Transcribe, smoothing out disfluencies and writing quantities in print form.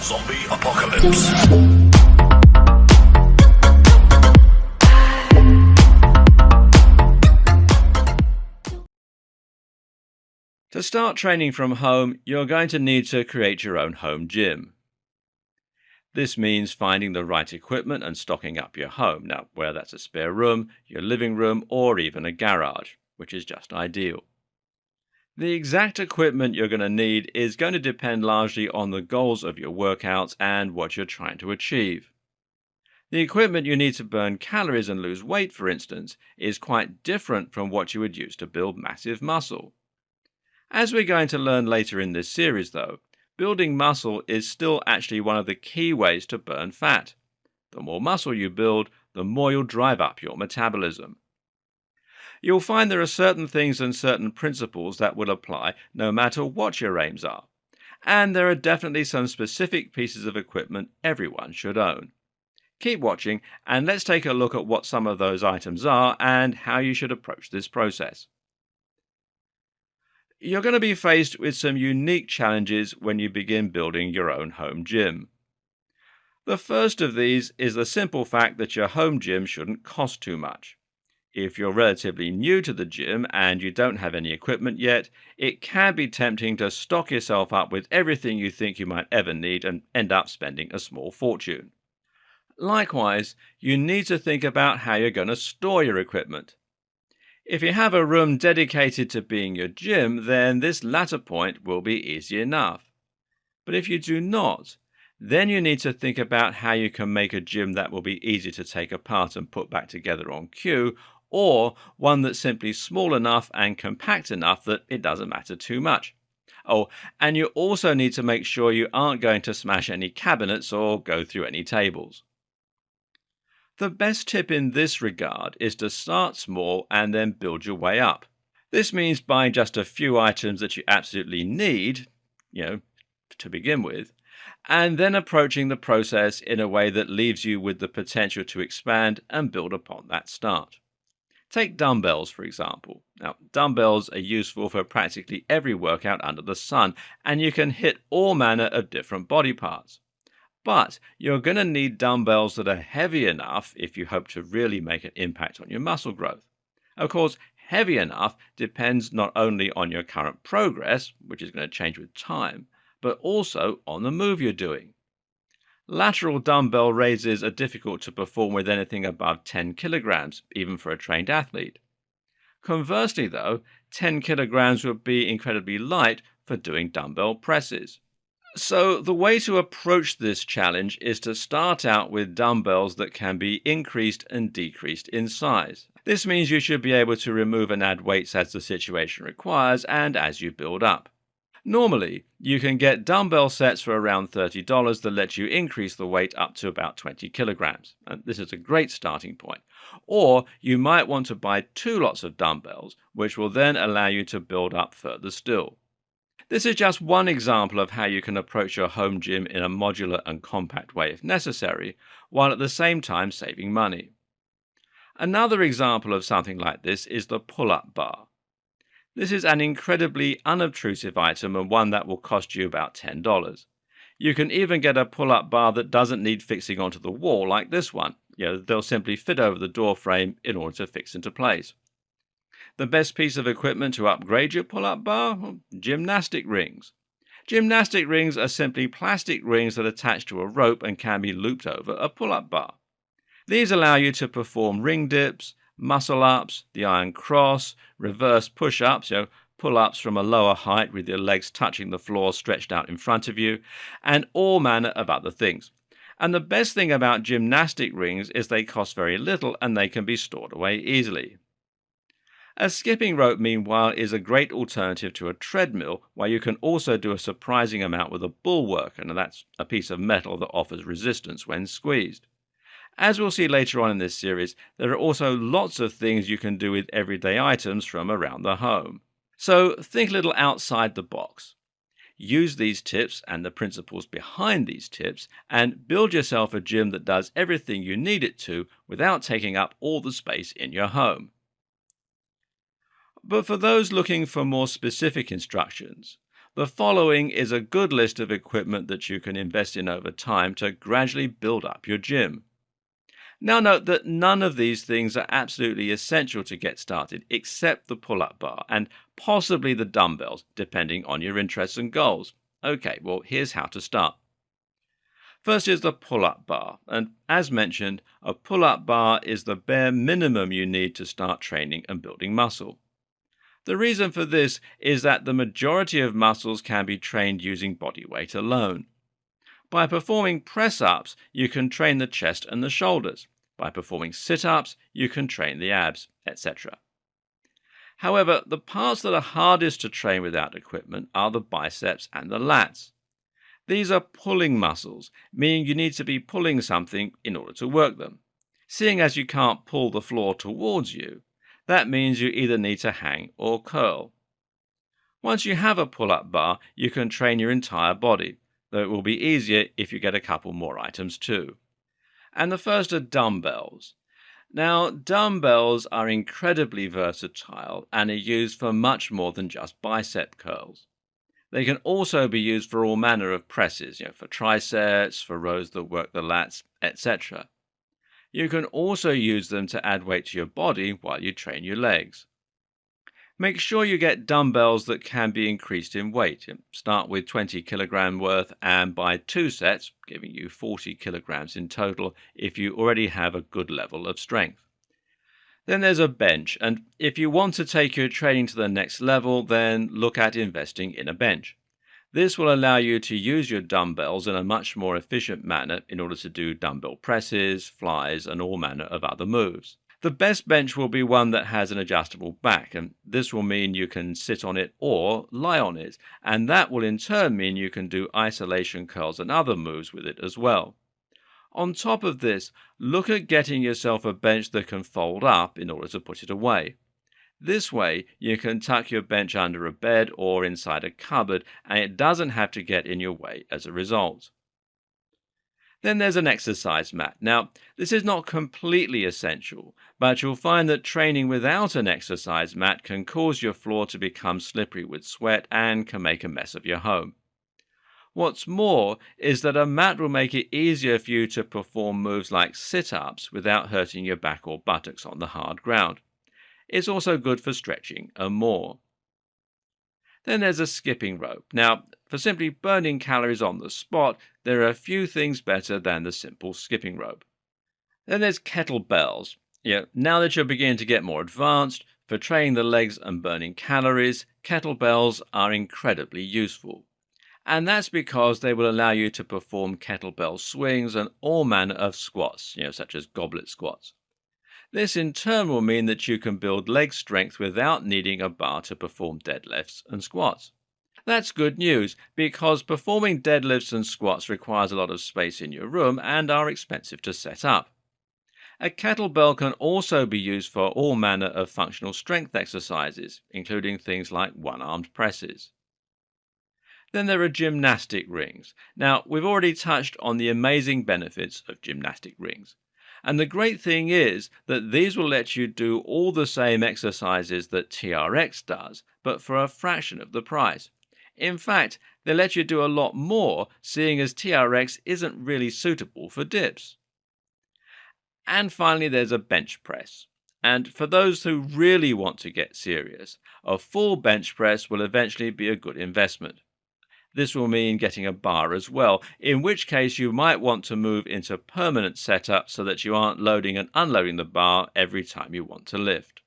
Zombie apocalypse. To start training from home, you're going to need to create your own home gym. This means finding the right equipment and stocking up your home. Now, whether that's a spare room, your living room, or even a garage, which is just ideal. The exact equipment you're going to need is going to depend largely on the goals of your workouts and what you're trying to achieve. The equipment you need to burn calories and lose weight, for instance, is quite different from what you would use to build massive muscle. As we're going to learn later in this series, though, building muscle is still actually one of the key ways to burn fat. The more muscle you build, the more you'll drive up your metabolism. You'll find there are certain things and certain principles that will apply no matter what your aims are. And there are definitely some specific pieces of equipment everyone should own. Keep watching and let's take a look at what some of those items are and how you should approach this process. You're going to be faced with some unique challenges when you begin building your own home gym. The first of these is the simple fact that your home gym shouldn't cost too much. If you're relatively new to the gym and you don't have any equipment yet, it can be tempting to stock yourself up with everything you think you might ever need and end up spending a small fortune. Likewise, you need to think about how you're going to store your equipment. If you have a room dedicated to being your gym, then this latter point will be easy enough. But if you do not, then you need to think about how you can make a gym that will be easy to take apart and put back together on cue, or one that's simply small enough and compact enough that it doesn't matter too much. Oh, and you also need to make sure you aren't going to smash any cabinets or go through any tables. The best tip in this regard is to start small and then build your way up. This means buying just a few items that you absolutely need, to begin with, and then approaching the process in a way that leaves you with the potential to expand and build upon that start. Take dumbbells, for example. Now, dumbbells are useful for practically every workout under the sun, and you can hit all manner of different body parts. But you're going to need dumbbells that are heavy enough if you hope to really make an impact on your muscle growth. Of course, heavy enough depends not only on your current progress, which is going to change with time, but also on the move you're doing. Lateral dumbbell raises are difficult to perform with anything above 10 kilograms, even for a trained athlete. Conversely, though, 10 kilograms would be incredibly light for doing dumbbell presses. So the way to approach this challenge is to start out with dumbbells that can be increased and decreased in size. This means you should be able to remove and add weights as the situation requires and as you build up. Normally, you can get dumbbell sets for around $30 that let you increase the weight up to about 20 kilograms. And this is a great starting point. Or you might want to buy 2 lots of dumbbells, which will then allow you to build up further still. This is just one example of how you can approach your home gym in a modular and compact way if necessary, while at the same time saving money. Another example of something like this is the pull-up bar. This is an incredibly unobtrusive item and one that will cost you about $10. You can even get a pull-up bar that doesn't need fixing onto the wall like this one. They'll simply fit over the door frame in order to fix into place. The best piece of equipment to upgrade your pull-up bar? Gymnastic rings. Gymnastic rings are simply plastic rings that attach to a rope and can be looped over a pull-up bar. These allow you to perform ring dips, muscle-ups, the iron cross, reverse push-ups, pull-ups from a lower height with your legs touching the floor stretched out in front of you, and all manner of other things. And the best thing about gymnastic rings is they cost very little and they can be stored away easily. A skipping rope, meanwhile, is a great alternative to a treadmill, where you can also do a surprising amount with a bulwark, and that's a piece of metal that offers resistance when squeezed. As we'll see later on in this series, there are also lots of things you can do with everyday items from around the home. So think a little outside the box. Use these tips and the principles behind these tips and build yourself a gym that does everything you need it to without taking up all the space in your home. But for those looking for more specific instructions, The following is a good list of equipment that you can invest in over time to gradually build up your gym. Now, note that none of these things are absolutely essential to get started, except the pull up bar and possibly the dumbbells, depending on your interests and goals. Okay, well, here's how to start. First is the pull up bar, and as mentioned, a pull up bar is the bare minimum you need to start training and building muscle. The reason for this is that the majority of muscles can be trained using body weight alone. By performing press-ups, you can train the chest and the shoulders. By performing sit-ups, you can train the abs, etc. However, the parts that are hardest to train without equipment are the biceps and the lats. These are pulling muscles, meaning you need to be pulling something in order to work them. Seeing as you can't pull the floor towards you, that means you either need to hang or curl. Once you have a pull-up bar, you can train your entire body, though it will be easier if you get a couple more items too. And the first are dumbbells. Now, dumbbells are incredibly versatile and are used for much more than just bicep curls. They can also be used for all manner of presses, for triceps, for rows that work the lats, etc. You can also use them to add weight to your body while you train your legs. Make sure you get dumbbells that can be increased in weight. Start with 20 kilogram worth and buy 2 sets, giving you 40 kilograms in total if you already have a good level of strength. Then there's a bench, and if you want to take your training to the next level, then look at investing in a bench. This will allow you to use your dumbbells in a much more efficient manner in order to do dumbbell presses, flies, and all manner of other moves. The best bench will be one that has an adjustable back, and this will mean you can sit on it or lie on it, and that will in turn mean you can do isolation curls and other moves with it as well. On top of this, look at getting yourself a bench that can fold up in order to put it away. This way, you can tuck your bench under a bed or inside a cupboard, and it doesn't have to get in your way as a result. Then there's an exercise mat. Now, this is not completely essential, but you'll find that training without an exercise mat can cause your floor to become slippery with sweat and can make a mess of your home. What's more is that a mat will make it easier for you to perform moves like sit-ups without hurting your back or buttocks on the hard ground. It's also good for stretching and more. Then there's a skipping rope. Now, for simply burning calories on the spot, there are a few things better than the simple skipping rope. Then there's kettlebells. Now that you're beginning to get more advanced, for training the legs and burning calories, kettlebells are incredibly useful. And that's because they will allow you to perform kettlebell swings and all manner of squats, such as goblet squats. This in turn will mean that you can build leg strength without needing a bar to perform deadlifts and squats. That's good news because performing deadlifts and squats requires a lot of space in your room and are expensive to set up. A kettlebell can also be used for all manner of functional strength exercises, including things like one-armed presses. Then there are gymnastic rings. Now, we've already touched on the amazing benefits of gymnastic rings. And the great thing is that these will let you do all the same exercises that TRX does, but for a fraction of the price. In fact, they let you do a lot more, seeing as TRX isn't really suitable for dips. And finally, there's a bench press. And for those who really want to get serious, a full bench press will eventually be a good investment. This will mean getting a bar as well, in which case you might want to move into permanent setup so that you aren't loading and unloading the bar every time you want to lift.